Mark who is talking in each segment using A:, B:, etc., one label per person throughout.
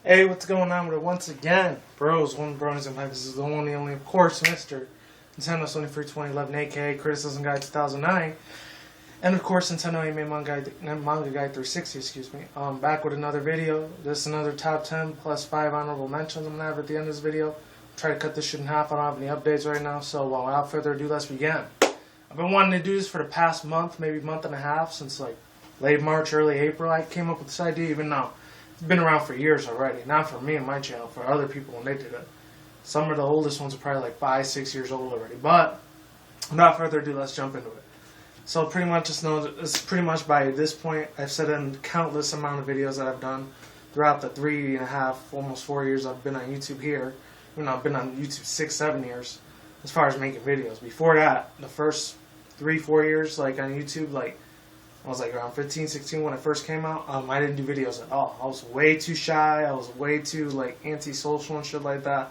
A: Hey, what's going on with it once again? Bros, one bronies and this is the only, of course, Mr. Nintendo Sony Free 2011, aka Criticism Guide 2009. And of course, Nintendo Anime Manga Guide 360, excuse me. Back with another video. This is another top 10 plus 5 honorable mentions I'm going to have at the end of this video. Try to cut this shit in half. I don't have any updates right now, so without further ado, let's begin. I've been wanting to do this for the past month, maybe month and a half, since like late March, early April. I came up with this idea, even though it's been around for years already. Not for me and my channel, for other people when they did it. Some of the oldest ones are probably like 5, 6 years old already. But without further ado, let's jump into it. So pretty much just know that it's pretty much by this point I've said in countless amount of videos that I've done throughout the 3.5, almost 4 years I've been on YouTube here. I've been on YouTube 6, 7 years as far as making videos. Before that, the first 3, 4 years like on YouTube, like I was like around 15, 16 when it first came out. I didn't do videos at all. I was way too shy. I was way too like antisocial and shit like that.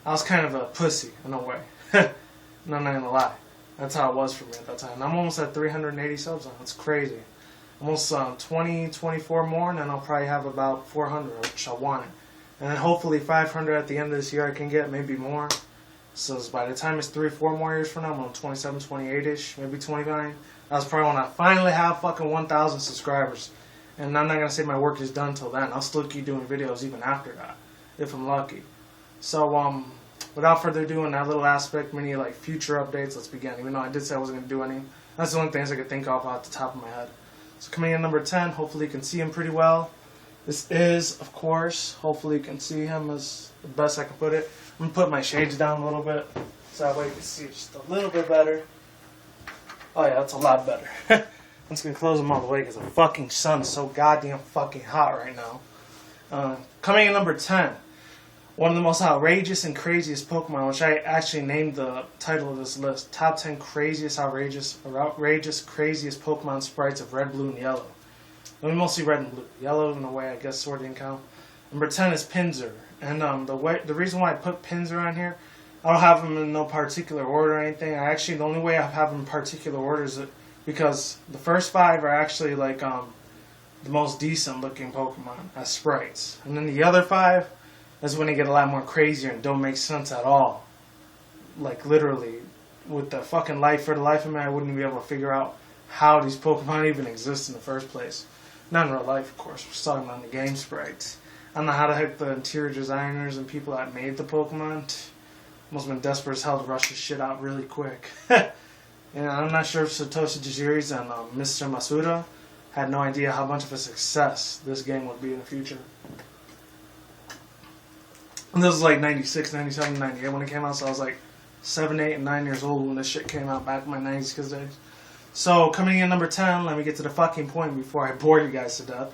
A: I was kind of a pussy in a way. And I'm not gonna lie. That's how it was for me at that time. And I'm almost at 380 subs now. It's crazy. Almost 20, 24 more, and then I'll probably have about 400, which I wanted. And then hopefully 500 at the end of this year I can get, maybe more. So by the time it's 3, 4 more years from now, I'm on 27, 28-ish, maybe 29. That's probably when I finally have fucking 1,000 subscribers. And I'm not going to say my work is done till then. I'll still keep doing videos even after that, if I'm lucky. So, without further ado, in that little aspect, many like future updates, let's begin. Even though I did say I wasn't going to do any. That's the only things I could think of off the top of my head. So coming in number 10, hopefully you can see him pretty well. This is, of course, hopefully you can see him as the best I can put it. I'm going to put my shades down a little bit, so that way you can see just a little bit better. Oh yeah, that's a lot better. I'm just going to close them all the way because the fucking sun's so goddamn fucking hot right now. Coming in number 10, one of the most outrageous and craziest Pokemon, which I actually named the title of this list, Top 10 Craziest, Outrageous, Craziest Pokemon Sprites of Red, Blue, and Yellow. I mean, mostly Red and Blue. Yellow, in a way, I guess, sort of didn't count. Number 10 is Pinsir. And the reason why I put Pinsir on here, I don't have them in no particular order or anything. The only way I have them in particular order is because the first 5 are actually like the most decent looking Pokemon as sprites. And then the other 5 is when they get a lot more crazier and don't make sense at all. Like literally, with the fucking life for the life of me, I wouldn't be able to figure out how these Pokemon even exist in the first place. Not in real life, of course. We're just talking about the game sprites. I don't know how the heck the interior designers and people that made the Pokemon must have been desperate as hell to rush this shit out really quick. And I'm not sure if Satoshi Tajiri's and Mr. Masuda had no idea how much of a success this game would be in the future. And this was like 96, 97, 98 when it came out, so I was like 7, 8, and 9 years old when this shit came out back in my 90s kids days. So, coming in number 10, let me get to the fucking point before I bore you guys to death.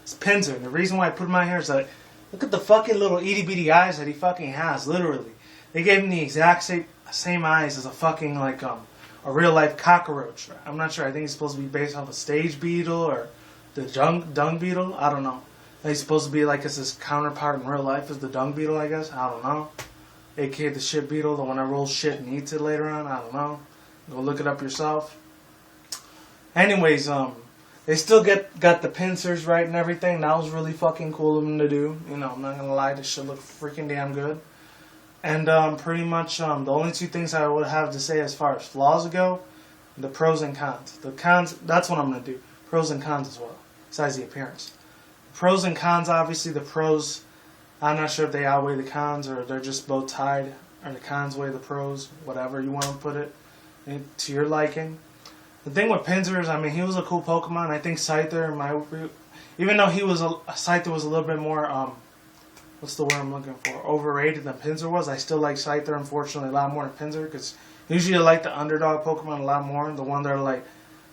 A: It's Pinsir. And the reason why I put him on here is that look at the fucking little itty-bitty eyes that he fucking has, literally. They gave him the exact same eyes as a fucking, like, a real-life cockroach. I'm not sure. I think he's supposed to be based off a stage beetle or the dung beetle. I don't know. He's supposed to be like his counterpart in real life is the dung beetle, I guess. I don't know. AKA the shit beetle, the one that rolls shit and eats it later on. I don't know. Go look it up yourself. Anyways, they still got the pincers right and everything. That was really fucking cool of them to do. You know, I'm not gonna lie, this shit looked freaking damn good. And pretty much the only 2 things I would have to say as far as flaws go, the pros and cons. The cons, that's what I'm gonna do. Pros and cons as well, besides the appearance. Pros and cons, obviously the pros, I'm not sure if they outweigh the cons or they're just both tied, or the cons weigh the pros, whatever you want to put it, to your liking. The thing with Pinsir is, I mean, he was a cool Pokemon. I think Scyther, even though Scyther was a little bit more, what's the word I'm looking for, overrated than Pinsir was, I still like Scyther, unfortunately, a lot more than Pinsir, because usually I like the underdog Pokemon a lot more, the one that are, like,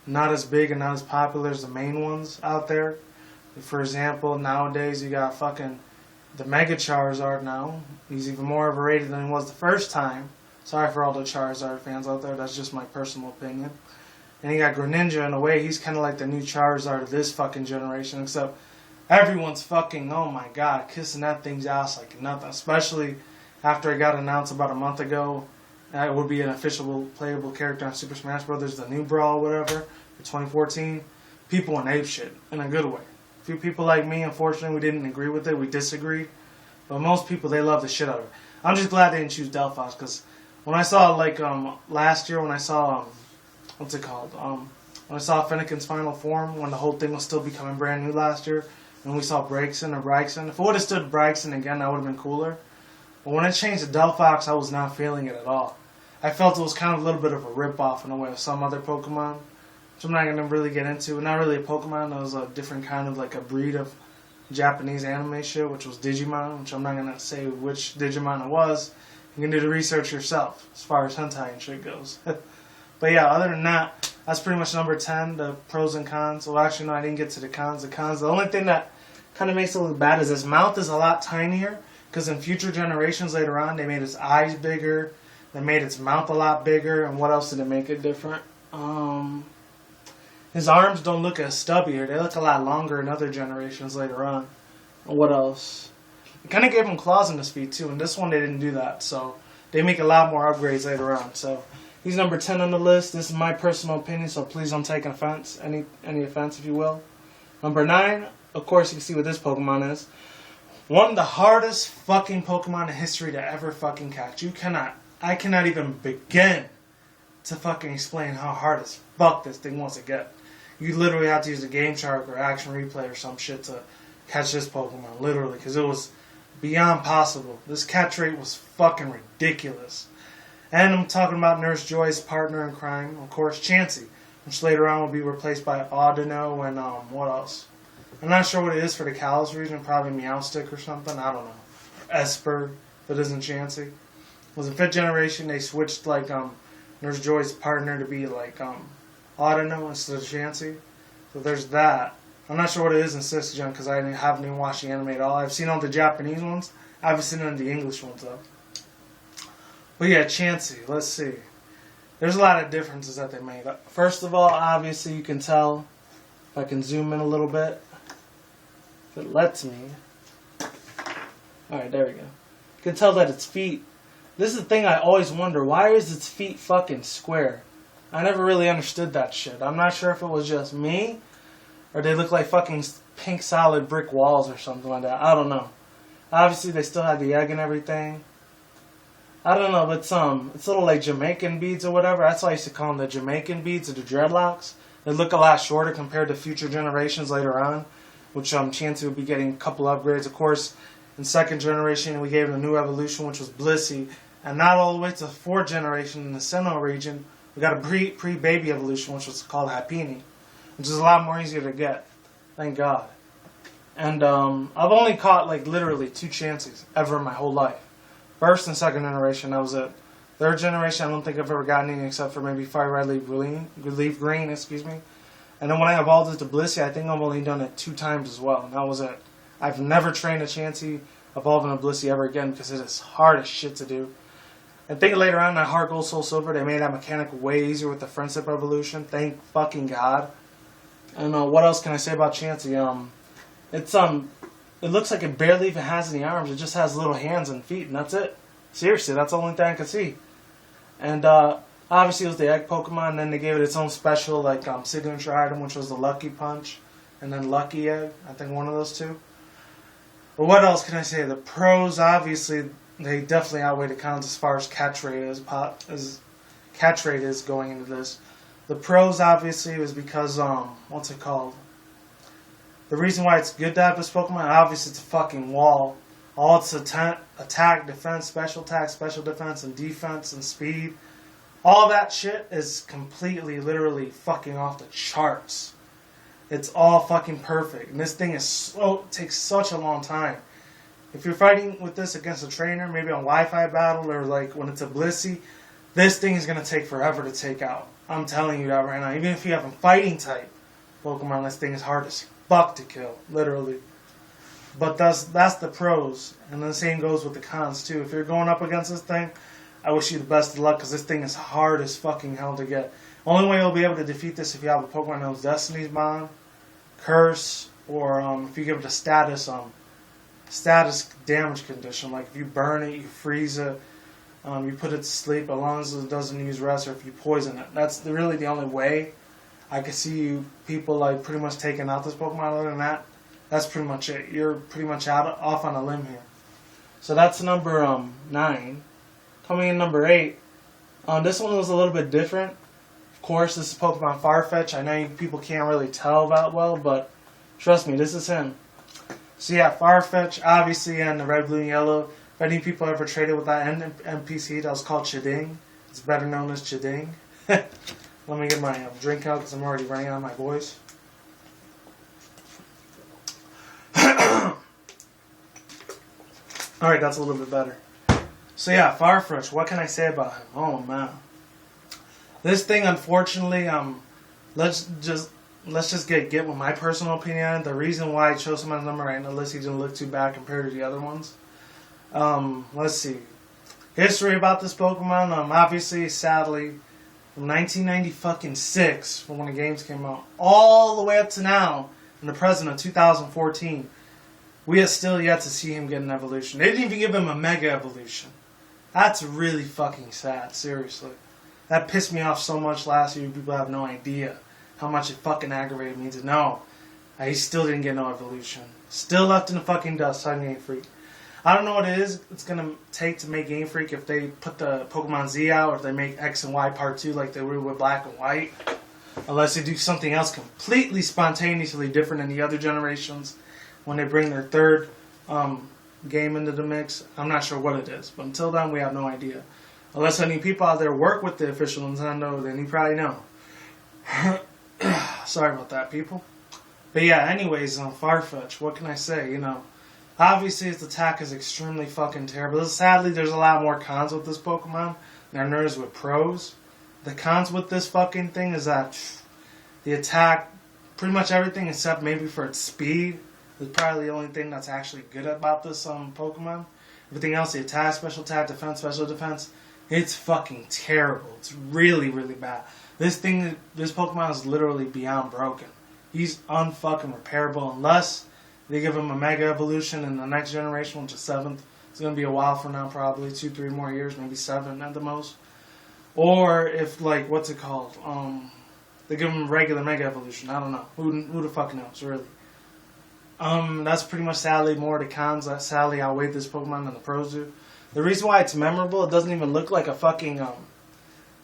A: not as big and not as popular as the main ones out there. For example, nowadays you got fucking the Mega Charizard now. He's even more overrated than he was the first time. Sorry for all the Charizard fans out there, that's just my personal opinion. And you got Greninja, in a way, he's kind of like the new Charizard of this fucking generation, except everyone's fucking, oh my god, kissing that thing's ass like nothing. Especially after it got announced about a month ago that it would be an official playable character on Super Smash Bros., the new Brawl, whatever, for 2014. People went apeshit, in a good way. A few people like me, unfortunately, we didn't agree with it. We disagreed. But most people, they love the shit out of it. I'm just glad they didn't choose Delphox, because when I saw, like, last year, when I saw, what's it called? When I saw Finnegan's Final Form, when the whole thing was still becoming brand new last year, and we saw Braixen or Brygson. If it would have stood Brygson again, that would have been cooler. But when it changed to Delphox, I was not feeling it at all. I felt it was kind of a little bit of a rip-off in a way of some other Pokemon, which I'm not going to really get into. Not really a Pokemon, it was a different kind of, like, a breed of Japanese anime shit, which was Digimon, which I'm not going to say which Digimon it was. You can do the research yourself, as far as hentai and shit goes. But yeah, other than that, that's pretty much number 10, the pros and cons. Well, actually, no, I didn't get to the cons. The only thing that kind of makes it look bad is his mouth is a lot tinier, because in future generations later on, they made his eyes bigger, they made its mouth a lot bigger, and what else did it make it different? His arms don't look as stubbier, they look a lot longer in other generations later on. And what else? It kind of gave him claws in his feet too, and this one they didn't do that, so they make a lot more upgrades later on. So he's number 10 on the list. This is my personal opinion, so please don't take offense, any offense if you will. Number 9, of course you can see what this Pokemon is. One of the hardest fucking Pokemon in history to ever fucking catch. I cannot even begin to fucking explain how hard as fuck this thing wants to get. You literally have to use a Game Shark or Action Replay or some shit to catch this Pokemon, literally, because it was beyond possible. This catch rate was fucking ridiculous. And I'm talking about Nurse Joy's partner in crime, of course, Chansey, which later on will be replaced by Audino and what else? I'm not sure what it is for the Kalos region, probably Meowstic or something, I don't know. Esper, if it isn't Chansey. It was in 5th generation, they switched like Nurse Joy's partner to be like Audino instead of Chansey. So there's that. I'm not sure what it is in 6th gen because I haven't even watched the anime at all. I've seen all the Japanese ones. I haven't seen any of the English ones though. But yeah, Chansey, let's see. There's a lot of differences that they made. First of all, obviously you can tell, if I can zoom in a little bit, if it lets me. Alright, there we go. You can tell that its feet, this is the thing I always wonder, why is its feet fucking square? I never really understood that shit. I'm not sure if it was just me, or they look like fucking pink solid brick walls or something like that. I don't know. Obviously they still had the egg and everything. I don't know, but it's little like Jamaican beads or whatever. That's why I used to call them the Jamaican beads or the dreadlocks. They look a lot shorter compared to future generations later on, which Chansey would be getting a couple upgrades. Of course, in 2nd generation we gave it a new evolution, which was Blissey. And not all the way to the 4th generation in the Sinnoh region, we got a pre-baby evolution, which was called Happiny, which is a lot more easier to get. Thank God. And I've only caught like literally 2 Chanseys ever in my whole life. 1st and 2nd generation, that was it. 3rd generation, I don't think I've ever gotten any except for maybe Fire Red Leaf Green, excuse me. And then when I evolved it to Blissey, I think I've only done it 2 times as well, and that was it. I've never trained a Chansey evolving a Blissey ever again because it is hard as shit to do. And think later on, that Heart Gold Soul Silver, they made that mechanic way easier with the Friendship evolution. Thank fucking God. And what else can I say about Chansey? It looks like it barely even has any arms. It just has little hands and feet, and that's it. Seriously, that's the only thing I can see. And obviously it was the egg Pokemon, and then they gave it its own special like signature item, which was the Lucky Punch, and then Lucky Egg. I think one of those 2. But what else can I say? The pros, obviously, they definitely outweigh the cons as far as catch rate is going into this. The pros, obviously, was because what's it called? The reason why it's good to have this Pokemon, obviously, it's a fucking wall. All its attack, defense, special attack, special defense, and defense, and speed. All that shit is completely, literally fucking off the charts. It's all fucking perfect. And this thing takes such a long time. If you're fighting with this against a trainer, maybe on Wi-Fi battle, or like when it's a Blissey, this thing is going to take forever to take out. I'm telling you that right now. Even if you have a fighting type Pokemon, this thing is hard as fuck to kill, literally. But that's the pros, and the same goes with the cons too. If you're going up against this thing, I wish you the best of luck, because this thing is hard as fucking hell to get. Only way you'll be able to defeat this if you have a Pokemon known as Destiny's Bond, Curse, or if you give it a status damage condition. Like if you burn it, you freeze it, you put it to sleep, as long as it doesn't use rest, or if you poison it. That's really the only way I could see people like pretty much taking out this Pokemon. Other than that, That's pretty much it. You're pretty much off on a limb here. So that's number 9. Coming in number 8. This one was a little bit different. Of course, this is Pokemon Farfetch. I know people can't really tell that well, but trust me, this is him. So yeah, Farfetch, obviously, and the red, blue, and yellow. If any people ever traded with that NPC, that was called Chiding. It's better known as Chiding. Let me get my drink out because I'm already running out of my voice. Alright, that's a little bit better. So yeah, Farfetch, what can I say about him? Oh man. This thing, unfortunately, let's just get with my personal opinion. The reason why I chose him on number 8 on the list, he didn't look too bad compared to the other ones. Let's see. History about this Pokemon, obviously, sadly, from 1996, from when the games came out, all the way up to now, in the present of 2014, we have still yet to see him get an evolution. They didn't even give him a Mega Evolution. That's really fucking sad, seriously. That pissed me off so much last year, people have no idea how much it fucking aggravated me to know. He still didn't get no evolution. Still left in the fucking dust on Game Freak. I don't know what it is it's going to take to make Game Freak if they put the Pokemon Z out or if they make X and Y Part 2 like they were with Black and White. Unless they do something else completely spontaneously different than the other generations when they bring their third game into the mix. I'm not sure what it is. But until then, we have no idea. Unless any people out there work with the official Nintendo, then you probably know. Sorry about that, people. But yeah, anyways, Farfetch, what can I say? You know, obviously its attack is extremely fucking terrible. Sadly, there's a lot more cons with this Pokemon than there is with pros. The cons with this fucking thing is that the attack, pretty much everything except maybe for its speed, is probably the only thing that's actually good about this Pokemon. Everything else, the attack, special defense, it's fucking terrible. It's really, really bad. This Pokemon is literally beyond broken. He's unfucking repairable unless they give him a Mega Evolution in the next generation, which is 7th. It's going to be a while from now, probably 2-3 more years, maybe 7 at the most. Or if, like, what's it called? They give him a regular Mega Evolution. I don't know. Who the fuck knows, really? That's pretty much sadly more the cons that sadly outweigh this Pokemon than the pros do. The reason why it's memorable, it doesn't even look like a fucking,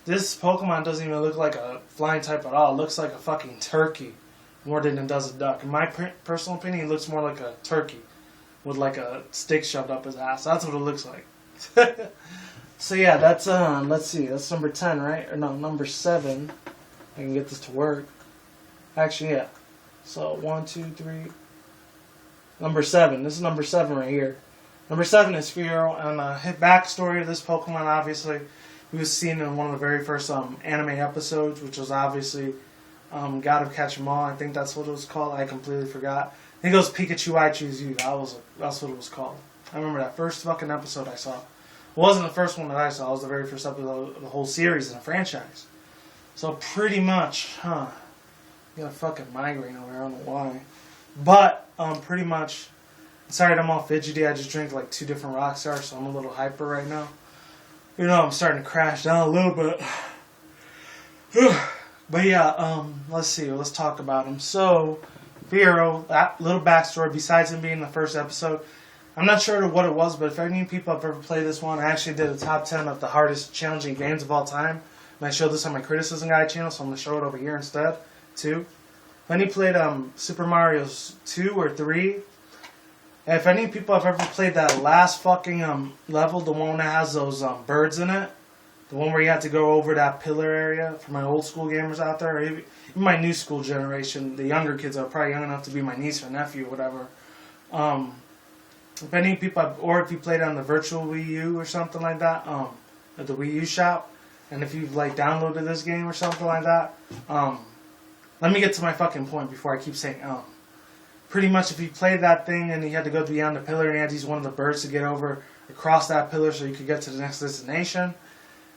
A: this Pokemon doesn't even look like a flying type at all. It looks like a fucking turkey more than it does a duck. In my personal opinion, it looks more like a turkey with like a stick shoved up his ass. That's what it looks like. So yeah, that's, let's see, that's number 10, right? Or no, number 7. I can get this to work. Actually, yeah. So, 1, 2, 3. Number 7. This is number 7 right here. Number 7 is Fearow, and the backstory of this Pokemon, obviously, we was seen in one of the very first anime episodes, which was obviously God of Catch 'em All. I think that's what it was called. I completely forgot. I think it was Pikachu, I Choose You. That's what it was called. I remember that first fucking episode I saw. It wasn't the first one that I saw. It was the very first episode of the whole series in a franchise. So pretty much, I got a fucking migraine over here. I don't know why. But, pretty much, sorry I'm all fidgety. I just drank like 2 different Rockstars, so I'm a little hyper right now. You know, I'm starting to crash down a little bit. But yeah, let's see. Let's talk about him. So, Fearow, that little backstory, besides him being in the first episode, I'm not sure what it was, but if any people have ever played this one, I actually did a top 10 of the hardest challenging games of all time. And I showed this on my Criticism Guide channel, so I'm going to show it over here instead, too. If any played Super Mario 2 or 3, and if any people have ever played that last fucking level, the one that has those birds in it, the one where you have to go over that pillar area, for my old school gamers out there, or even my new school generation, the younger kids are probably young enough to be my niece or nephew or whatever. If any people, or if you played on the virtual Wii U or something like that, at the Wii U shop, and if you've like downloaded this game or something like that, let me get to my fucking point before I keep saying Pretty much if you played that thing and you had to go beyond the pillar and you had to use one of the birds to get over across that pillar so you could get to the next destination.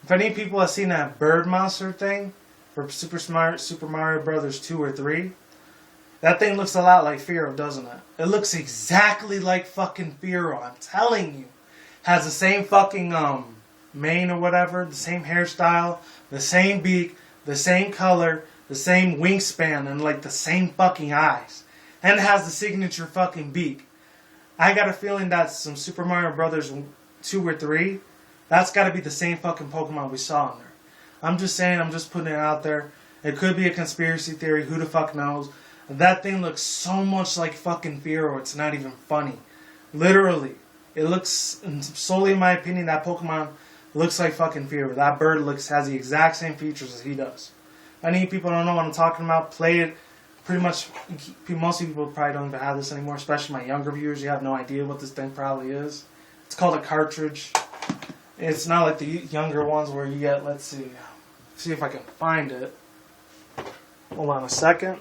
A: If any people have seen that bird monster thing for Super Mario Brothers 2 or 3, that thing looks a lot like Fearow, doesn't it? It looks exactly like fucking Fearow, I'm telling you. Has the same fucking mane or whatever, the same hairstyle, the same beak, the same color, the same wingspan, and like the same fucking eyes. And it has the signature fucking beak. I got a feeling that's some Super Mario Brothers 2 or 3. That's got to be the same fucking Pokemon we saw in there. I'm just saying, I'm just putting it out there. It could be a conspiracy theory, who the fuck knows. That thing looks so much like fucking Fearow, it's not even funny. Literally. It looks, solely in my opinion, that Pokemon looks like fucking Fearow. That bird has the exact same features as he does. Any people don't know what I'm talking about, play it. Pretty much, most people probably don't even have this anymore, especially my younger viewers. You have no idea what this thing probably is. It's called a cartridge. It's not like the younger ones where you get, let's see if I can find it. Hold on a second.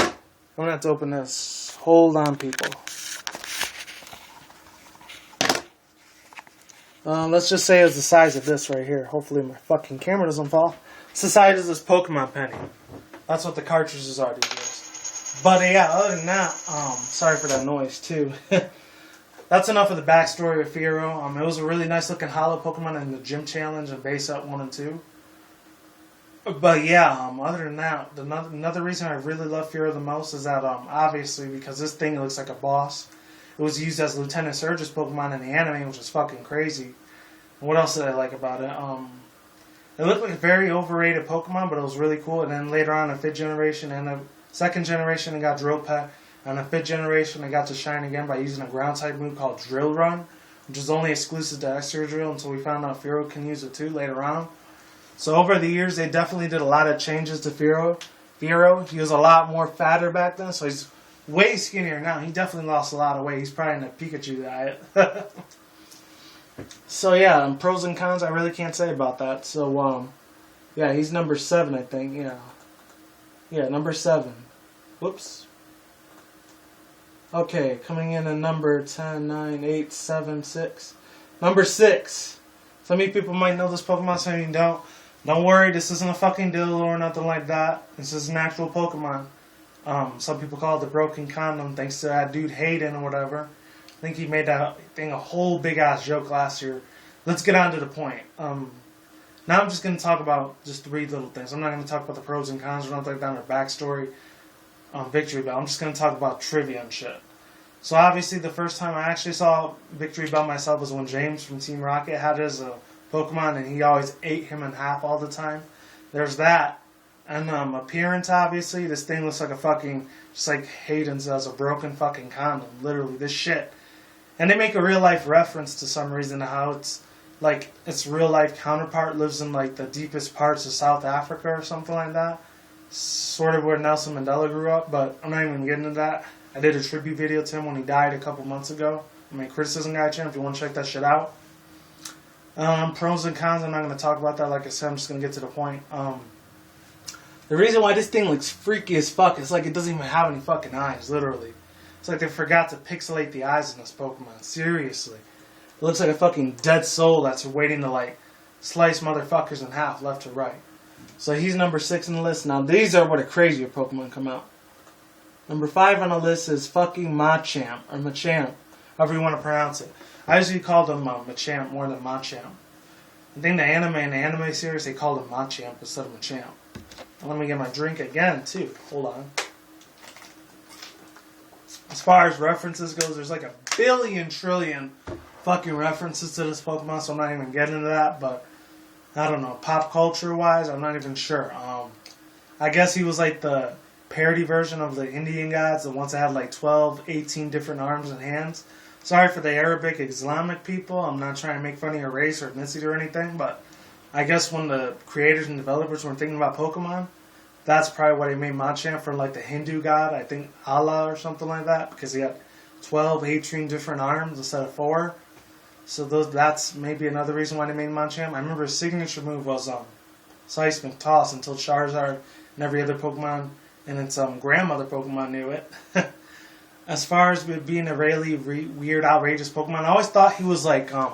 A: I'm going to have to open this. Hold on, people. Let's just say it's the size of this right here. Hopefully my fucking camera doesn't fall. It's the size of this Pokemon penny. That's what the cartridges are these days. But yeah, other than that, sorry for that noise too. That's enough of the backstory of Fearow. It was a really nice looking hollow Pokemon in the Gym Challenge and Base Up 1 and 2. But yeah, other than that, another reason I really love Fearow the most is that obviously because this thing looks like a boss. It was used as Lieutenant Surge's Pokemon in the anime, which is fucking crazy. What else did I like about it? It looked like a very overrated Pokemon, but it was really cool. And then later on, in the 5th generation and the 2nd generation, it got Drill Peck. And the 5th generation, it got to shine again by using a ground-type move called Drill Run, which is only exclusive to Excadrill until we found out Fearow can use it too later on. So over the years, they definitely did a lot of changes to Fearow. He was a lot more fatter back then, so he's way skinnier now. He definitely lost a lot of weight. He's probably in a Pikachu diet. So yeah, pros and cons, I really can't say about that. So yeah, he's number 7, I think. Yeah, number 7. Whoops. Okay, coming in at number 10, 9, 8, 7, 6. Number 6. Some of you people might know this Pokemon, some of you don't. Don't worry, this isn't a fucking dildo or nothing like that. This is an actual Pokemon. Some people call it the broken condom, thanks to that dude Hayden or whatever. I think he made that thing a whole big ass joke last year. Let's get on to the point. Now I'm just going to talk about just 3 little things. I'm not going to talk about the pros and cons or nothing like that, or backstory, Victory Bell. I'm just going to talk about trivia and shit. So obviously the first time I actually saw Victory Bell myself was when James from Team Rocket had his Pokemon, and he always ate him in half all the time. There's that. And appearance, obviously, this thing looks like a fucking, just like Hayden says, a broken fucking condom. Literally, this shit. And they make a real life reference to some reason to how it's like its real life counterpart lives in like the deepest parts of South Africa or something like that. Sort of where Nelson Mandela grew up, but I'm not even getting into that. I did a tribute video to him when he died a couple months ago. My Criticism Guy channel, if you want to check that shit out. Pros and cons, I'm not going to talk about that. Like I said, I'm just going to get to the point. The reason why this thing looks freaky as fuck is like it doesn't even have any fucking eyes, literally. It's like they forgot to pixelate the eyes in this Pokemon. Seriously. It looks like a fucking dead soul that's waiting to like slice motherfuckers in half left to right. So he's number 6 on the list. Now these are where the crazier Pokemon come out. Number 5 on the list is fucking Machamp, or Machamp, however you want to pronounce it. I usually call them Machamp more than Machamp. I think in the anime series they called him Machamp instead of Machamp. Let me get my drink again too. Hold on. As far as references goes, there's like a billion trillion fucking references to this Pokemon, so I'm not even getting into that, but I don't know, pop culture wise, I'm not even sure. I guess he was like the parody version of the Indian gods, the ones that had like 12, 18 different arms and hands. Sorry for the Arabic Islamic people, I'm not trying to make fun of your race or ethnicity or anything, but I guess when the creators and developers were thinking about Pokemon, that's probably what they made Machamp from, like the Hindu god, I think Allah or something like that, because he had 12, 18 different arms instead of 4. So that's maybe another reason why they made Machamp. I remember his signature move was Seismic Toss until Charizard and every other Pokemon and its grandmother Pokemon knew it. As far as being a really weird, outrageous Pokemon, I always thought he was like, I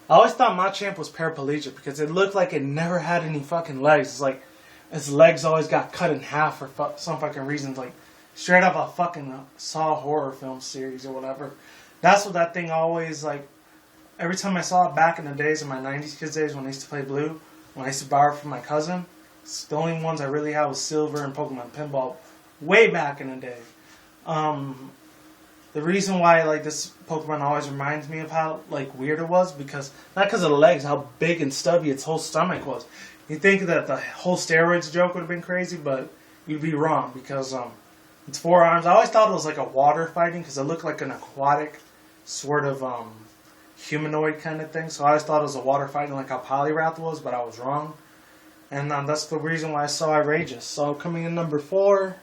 A: always thought Machamp was paraplegic because it looked like it never had any fucking legs. It's like its legs always got cut in half for some fucking reason, like straight up a fucking Saw horror film series or whatever. That's what that thing always like. Every time I saw it back in the days, in my 90s kids days when I used to play Blue, when I used to borrow it from my cousin, The only ones I really had was Silver and Pokemon Pinball way back in the day. The reason why like this Pokemon always reminds me of how like weird it was because not because of the legs, how big and stubby its whole stomach was. You think that the whole steroids joke would have been crazy, but you'd be wrong because its forearms. I always thought it was like a water fighting because it looked like an aquatic sort of humanoid kind of thing. So I always thought it was a water fighting like how Poliwrath was, but I was wrong. And that's the reason why it's so outrageous. So coming in number 4,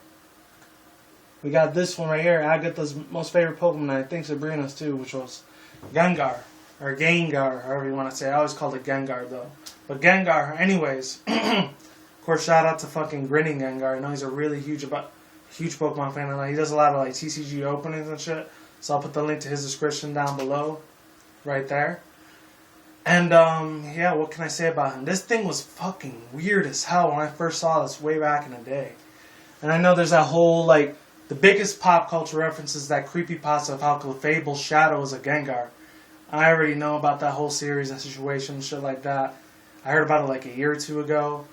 A: we got this one right here. Agatha's most favorite Pokemon, I think Sabrina's too, which was Gengar. Or Gengar, however you want to say it. I always called it Gengar though. But Gengar, anyways. Of course, shout out to fucking Grinning Gengar. I know he's a really huge Pokemon fan. And he does a lot of like TCG openings and shit. So I'll put the link to his description down below. Right there. And, yeah, what can I say about him? This thing was fucking weird as hell when I first saw this way back in the day. And I know there's that whole, like, the biggest pop culture reference is that creepypasta of how Clefable's shadow is a Gengar. I already know about that whole series and situation and shit like that. I heard about it like a year or two ago.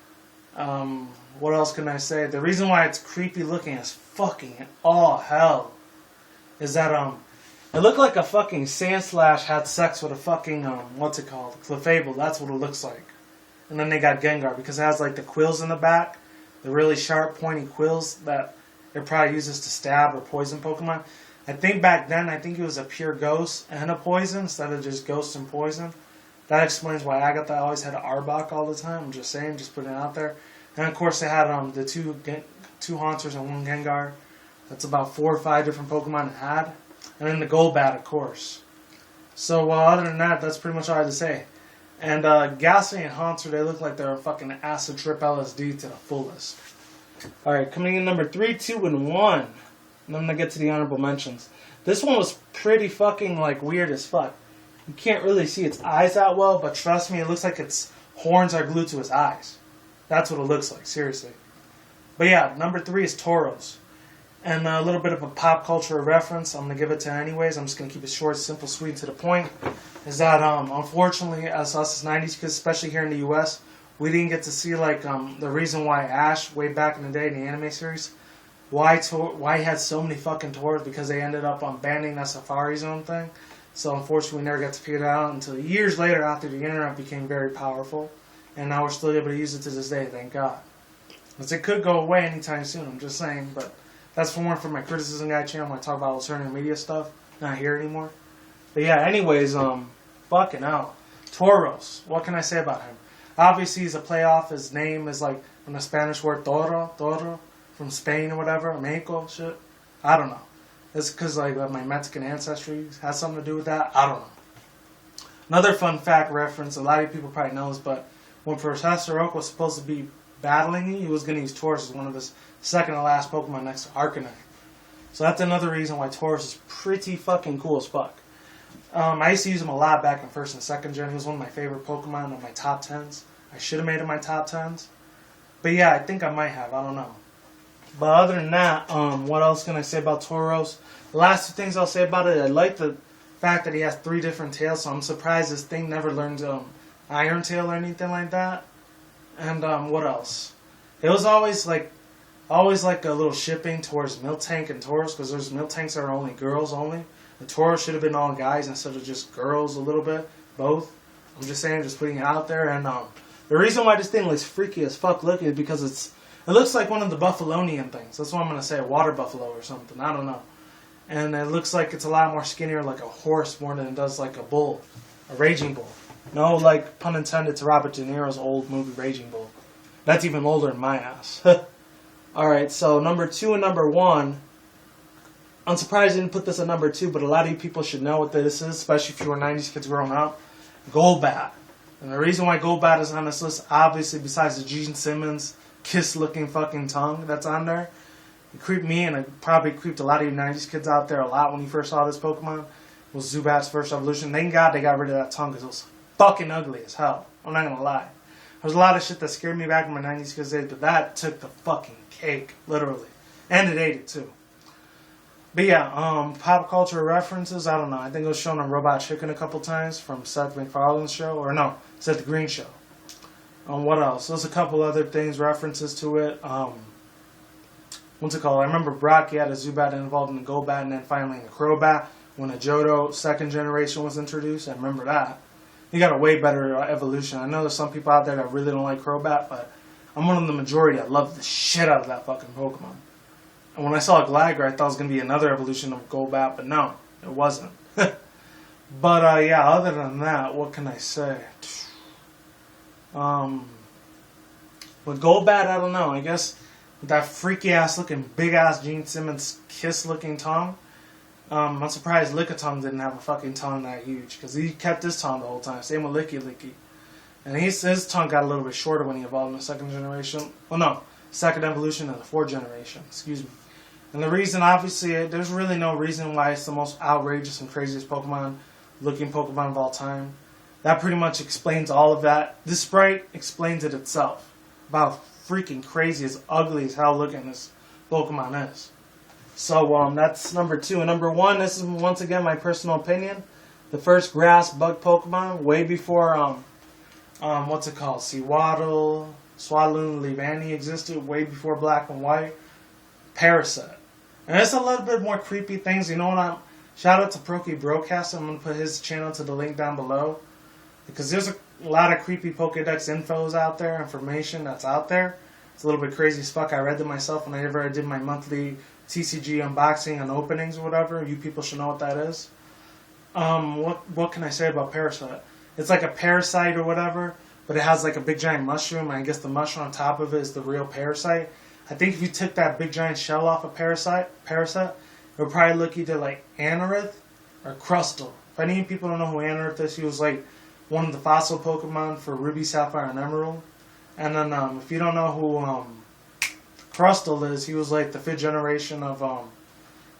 A: What else can I say? The reason why it's creepy looking as fucking all hell is that, it looked like a fucking Sandslash had sex with a fucking, what's it called? Clefable. That's what it looks like. And then they got Gengar because it has like the quills in the back. The really sharp, pointy quills that it probably uses to stab or poison Pokemon. I think back then, I think it was a pure ghost and a poison instead of just ghost and poison. That explains why Agatha always had Arbok all the time. I'm just saying, just putting it out there. And of course they had the two Haunters and one Gengar. That's about 4 or 5 different Pokemon it had. And then the Golbat, of course. So, other than that, that's pretty much all I have to say. And, Ghastly and Haunter, they look like they're a fucking acid trip LSD to the fullest. Alright, coming in number 3, 2, and 1. And I'm gonna get to the honorable mentions. This one was pretty fucking, like, weird as fuck. You can't really see its eyes that well, but trust me, it looks like its horns are glued to its eyes. That's what it looks like, seriously. But yeah, number 3 is Tauros. And a little bit of a pop culture reference, I'm going to give it to anyways. I'm just going to keep it short, simple, sweet, to the point. Is that, unfortunately, as us as 90s kids, especially here in the U.S., we didn't get to see, like, the reason why Ash, way back in the day in the anime series, why he had so many fucking Tauros, because they ended up banning that Safari Zone thing. So, unfortunately, we never got to figure that out until years later after the internet became very powerful. And now we're still able to use it to this day, thank God. Because it could go away anytime soon, I'm just saying, but... That's for more for my Criticism Guy channel when I talk about alternative media stuff. Not here anymore. But yeah, anyways, fucking hell. Tauros. What can I say about him? Obviously, he's a playoff. His name is like from the Spanish word toro, from Spain or whatever, Mexico, shit. I don't know. It's because like my Mexican ancestry has something to do with that. I don't know. Another fun fact reference, a lot of people probably know this, but when Professor Oak was supposed to be battling he was going to use Tauros as one of his second to last Pokemon next to Arcanine. So that's another reason why Tauros is pretty fucking cool as fuck. I used to use him a lot back in 1st and 2nd gen. He was one of my favorite Pokemon in my top 10s. I should have made it my top 10s. But yeah, I think I might have. I don't know. But other than that, what else can I say about Tauros? The last 2 things I'll say about it, I like the fact that he has 3 different tails, so I'm surprised this thing never learned Iron Tail or anything like that. And what else? It was always like a little shipping towards Miltank and Tauros, because there's Miltanks that are only girls only. The Tauros should have been all guys instead of just girls a little bit, both. I'm just saying, just putting it out there. And the reason why this thing looks freaky as fuck looking is because it looks like one of the Buffalonian things. That's what I'm going to say, a water buffalo or something. I don't know. And it looks like it's a lot more skinnier like a horse more than it does like a bull, a raging bull. No, like, pun intended to Robert De Niro's old movie Raging Bull. That's even older than my ass. Alright, so number 2 and number 1. I'm surprised I didn't put this at number 2, but a lot of you people should know what this is, especially if you were 90s kids growing up. Golbat. And the reason why Golbat is on this list, obviously, besides the Gene Simmons kiss-looking fucking tongue that's on there, it creeped me, and it probably creeped a lot of you 90s kids out there a lot when you first saw this Pokemon. It was Zubat's first evolution. Thank God they got rid of that tongue, because it was fucking ugly as hell. I'm not gonna lie. There's a lot of shit that scared me back in my 90s kids days, but that took the fucking cake, literally. And it ate it, too. But yeah, pop culture references, I don't know. I think it was shown on Robot Chicken a couple times from Seth MacFarlane's show. Or no, Seth Green show. What else? There's a couple other things, references to it. What's it called? I remember Brock, he had a Zubat involved in the Golbat, and then finally in the Crobat when the Johto second generation was introduced. I remember that. He got a way better evolution. I know there's some people out there that really don't like Crobat, but I'm one of the majority that love the shit out of that fucking Pokemon. And when I saw Gligar, I thought it was going to be another evolution of Golbat, but no, it wasn't. But yeah, other than that, what can I say? With Golbat, I don't know. I guess with that freaky ass looking, big ass Gene Simmons kiss looking tongue, I'm surprised Lickitung didn't have a fucking tongue that huge, because he kept his tongue the whole time. Same with Licky. And his tongue got a little bit shorter when he evolved in the second generation. Well, no, second evolution and the fourth generation. Excuse me. And the reason, obviously, there's really no reason why it's the most outrageous and craziest looking Pokemon of all time. That pretty much explains all of that. This sprite explains it itself. About how freaking crazy, as ugly as hell looking this Pokemon is. So that's number 2. And number 1, this is once again my personal opinion. The first grass bug Pokemon, way before what's it called? Sewaddle, Swaloon, Leavanny existed, way before Black and White. Parasite. And there's a little bit more creepy things. You know what? Shout out to Proki Broadcast. I'm going to put his channel to the link down below. Because there's a lot of creepy Pokedex infos out there, information that's out there. It's a little bit crazy as fuck. I read them myself whenever I did my monthly TCG unboxing and openings or whatever. You people should know what that is. What can I say about Parasite? It's like a parasite or whatever, but it has like a big giant mushroom, and I guess the mushroom on top of it is the real parasite. I think if you took that big giant shell off a parasite, it would probably look either like Anorith or Crustle. If any people don't know who Anorith is, he was like one of the fossil Pokemon for Ruby, Sapphire, and Emerald. And then if you don't know who Crustle is, he was like the 5th generation of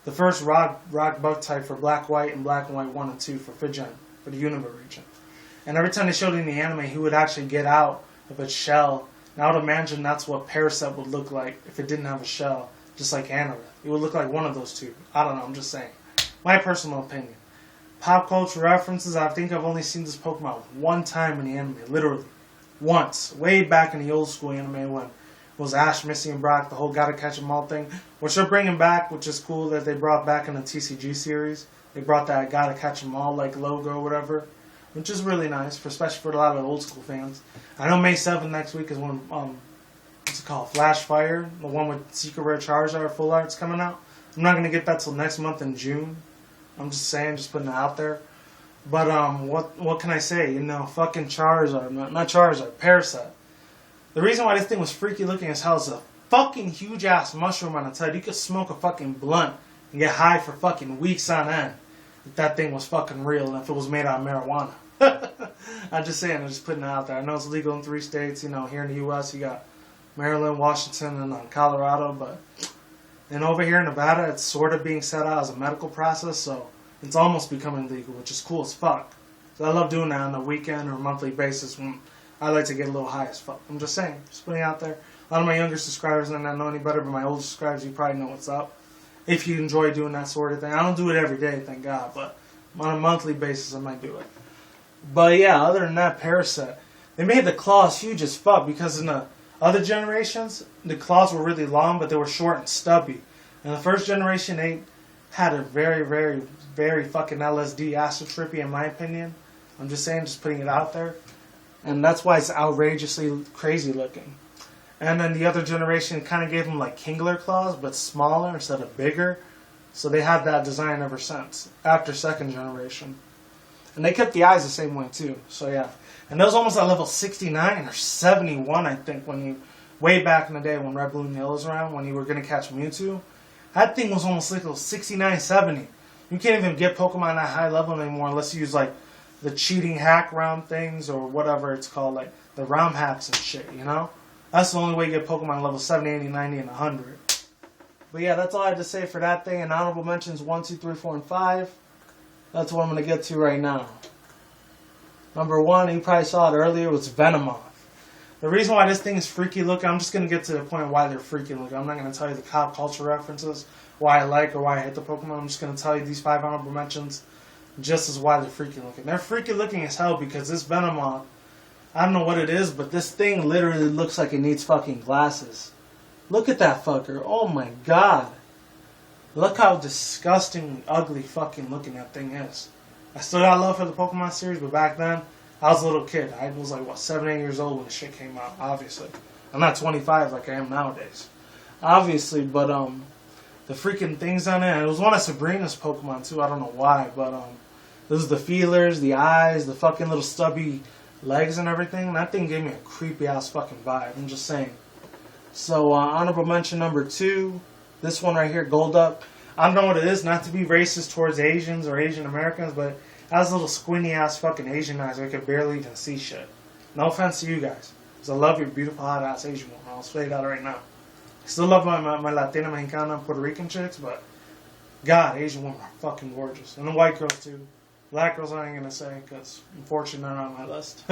A: the first rock bug type for Black, White, and Black and White 1 and 2 for 5th gen, for the Unova region. And every time they showed it in the anime, he would actually get out of its shell. And I would imagine that's what Parasite would look like if it didn't have a shell, just like Anorith. It would look like one of those two. I don't know, I'm just saying. My personal opinion. Pop culture references, I think I've only seen this Pokemon one time in the anime, literally. Once. Way back in the old school anime when it was Ash, Missy, and Brock, the whole gotta catch 'em all thing. Which they're bringing back, which is cool that they brought back in the TCG series. They brought that gotta catch 'em all like logo or whatever. Which is really nice, especially for a lot of old school fans. I know May 7th next week is when, what's it called, Flash Fire, the one with Secret Rare Charizard Full Art's coming out. I'm not going to get that till next month in June. I'm just saying, just putting it out there. But what can I say? You know, fucking Charizard, not Charizard, Parasite. The reason why this thing was freaky looking as hell is a fucking huge ass mushroom on its head. You could smoke a fucking blunt and get high for fucking weeks on end. If that thing was fucking real and if it was made out of marijuana. I'm just saying, I'm just putting it out there. I know it's legal in 3 states, you know, here in the U.S. you got Maryland, Washington, and Colorado, but and over here in Nevada it's sort of being set out as a medical process, so it's almost becoming legal, which is cool as fuck. So I love doing that on a weekend or monthly basis when I like to get a little high as fuck. I'm just saying, just putting it out there. A lot of my younger subscribers might not know any better, but my older subscribers, you probably know what's up. If you enjoy doing that sort of thing. I don't do it every day, thank God, but on a monthly basis I might do it. But yeah, other than that, Parasite. They made the claws huge as fuck because in the other generations, the claws were really long, but they were short and stubby. In the first generation, they had a very, very, very fucking LSD acid trippy, in my opinion. I'm just saying, just putting it out there. And that's why it's outrageously crazy looking. And then the other generation kind of gave them like Kingler claws, but smaller instead of bigger. So they had that design ever since, after second generation. And they kept the eyes the same way too. So yeah. And that was almost at level 69 or 71, I think, when you, way back in the day when Red Balloon Hill was around, when you were going to catch Mewtwo. That thing was almost like 69, 70. You can't even get Pokemon at high level anymore unless you use like the cheating hack round things or whatever it's called, like the ROM hacks and shit, you know? That's the only way you get Pokemon level 70, 80, 90, and 100. But yeah, that's all I had to say for that thing. And honorable mentions 1, 2, 3, 4, and 5. That's what I'm going to get to right now. Number 1, you probably saw it earlier, was Venomoth. The reason why this thing is freaky looking, I'm just going to get to the point of why they're freaky looking. I'm not going to tell you the pop culture references, why I like or why I hate the Pokemon. I'm just going to tell you these 5 honorable mentions just as why they're freaky looking. They're freaky looking as hell because this Venomoth I don't know what it is, but this thing literally looks like it needs fucking glasses. Look at that fucker. Oh my god. Look how disgusting, ugly fucking looking that thing is. I still got love for the Pokemon series, but back then, I was a little kid. I was like, 7, 8 years old when the shit came out, obviously. I'm not 25 like I am nowadays. Obviously, but, the freaking things on it, and it was one of Sabrina's Pokemon too, I don't know why, but, it was the feelers, the eyes, the fucking little stubby legs and everything. That thing gave me a creepy ass fucking vibe, I'm just saying. So, honorable mention number 2, this one right here, Golduck. I don't know what it is, not to be racist towards Asians or Asian Americans, but it has little squinty ass fucking Asian eyes where you can barely even see shit. No offense to you guys, because I love your beautiful hot ass Asian woman. I'll say that right now. I still love my Latina, Mexicana, and Puerto Rican chicks, but God, Asian women are fucking gorgeous. And the white girls too. Black girls I ain't gonna say, because unfortunately they're not on my list.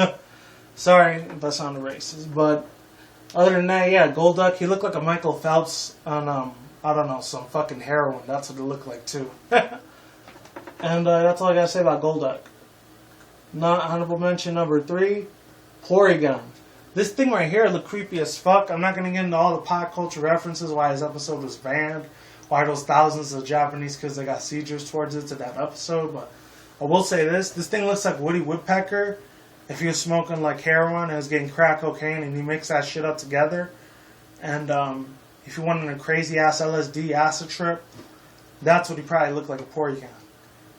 A: Sorry if that sounded racist, but other than that, yeah, Golduck, he looked like a Michael Phelps on, I don't know, some fucking heroin. That's what it looked like too. And that's all I gotta say about Golduck. Not honorable mention number 3, Porygon. This thing right here looked creepy as fuck. I'm not gonna get into all the pop culture references, why his episode was banned, why those thousands of Japanese kids that got seizures towards it to that episode, but I will say this thing looks like Woody Woodpecker if he was smoking like heroin and was getting crack cocaine and he mixed that shit up together. And if you went on a crazy ass LSD acid trip, that's what he probably looked like, a Porygon.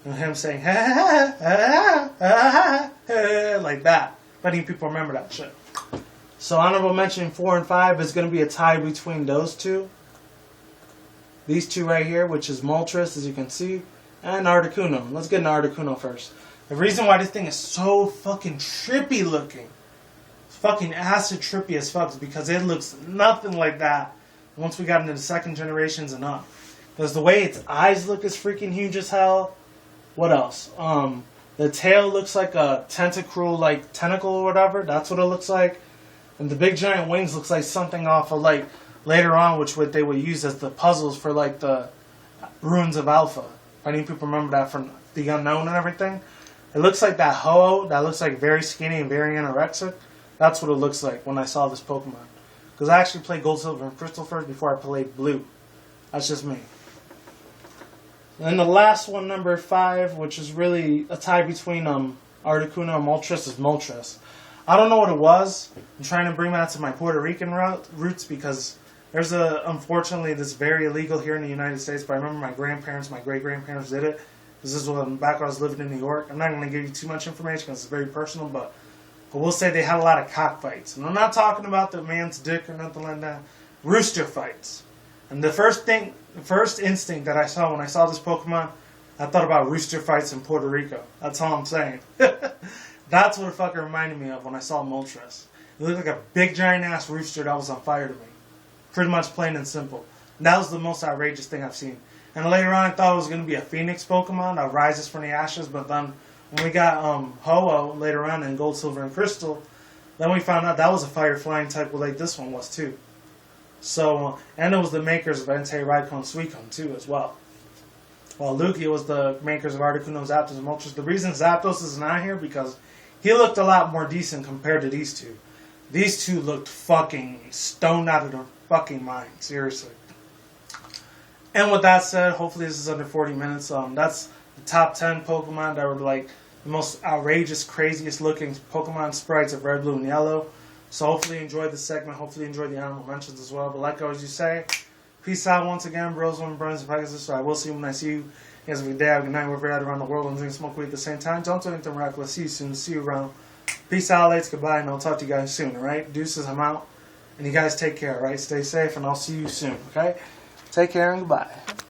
A: And him saying, ha ha ha ha ha, like that. If any people remember that shit. So honorable mention 4 and 5 is going to be a tie between those two. These two right here, which is Moltres, as you can see, and Articuno. Let's get into Articuno first. The reason why this thing is so fucking trippy looking, fucking acid trippy as fuck, is because it looks nothing like that once we got into the second generations and up. Because the way its eyes look is freaking huge as hell. What else? The tail looks like a tentacle or whatever. That's what it looks like. And the big giant wings looks like something off of like later on, which they would use as the puzzles for like the Ruins of Alpha. If any people remember that from The Unknown and everything. It looks like that Ho-Oh that looks like very skinny and very anorexic. That's what it looks like when I saw this Pokemon. Because I actually played Gold, Silver, and Crystal first before I played Blue. That's just me. And the last one, number 5, which is really a tie between Articuno and Moltres, is Moltres. I don't know what it was. I'm trying to bring that to my Puerto Rican roots because there's unfortunately, this very illegal here in the United States, but I remember my grandparents, my great-grandparents did it. This is back when I was living in New York. I'm not going to give you too much information because it's very personal, but I will say they had a lot of cockfights. And I'm not talking about the man's dick or nothing like that. Rooster fights. And the first instinct that I saw when I saw this Pokemon, I thought about rooster fights in Puerto Rico. That's all I'm saying. That's what the fuck it reminded me of when I saw Moltres. It looked like a big giant ass rooster that was on fire to me. Pretty much plain and simple. And that was the most outrageous thing I've seen. And later on I thought it was going to be a Phoenix Pokemon that rises from the ashes, but then when we got Ho-Oh later on in Gold, Silver, and Crystal, then we found out that was a fire flying type like this one was too. So, and it was the makers of Entei, Raikou, Suicune too as well. Well, Lugia was the makers of Articuno, Zapdos, and Moltres. The reason Zapdos is not here because he looked a lot more decent compared to these two. These two looked fucking stoned out of their fucking mind, seriously. And with that said, hopefully this is under 40 minutes. That's the top 10 Pokemon that were like the most outrageous, craziest looking Pokemon sprites of Red, Blue, and Yellow. So hopefully you enjoyed the segment. Hopefully you enjoyed the honorable mentions as well. But like I always say, peace out once again, bros, women, brothers, and pegasisters. So I will see you when I see you. You guys have a good day, have a good night, wherever you're at around the world, and drink smoke weed at the same time. Don't do anything reckless. See you soon. See you around. Peace out, lates, goodbye, and I'll talk to you guys soon, alright? Deuces, I'm out. And you guys take care, alright? Stay safe, and I'll see you soon, okay? Take care and goodbye.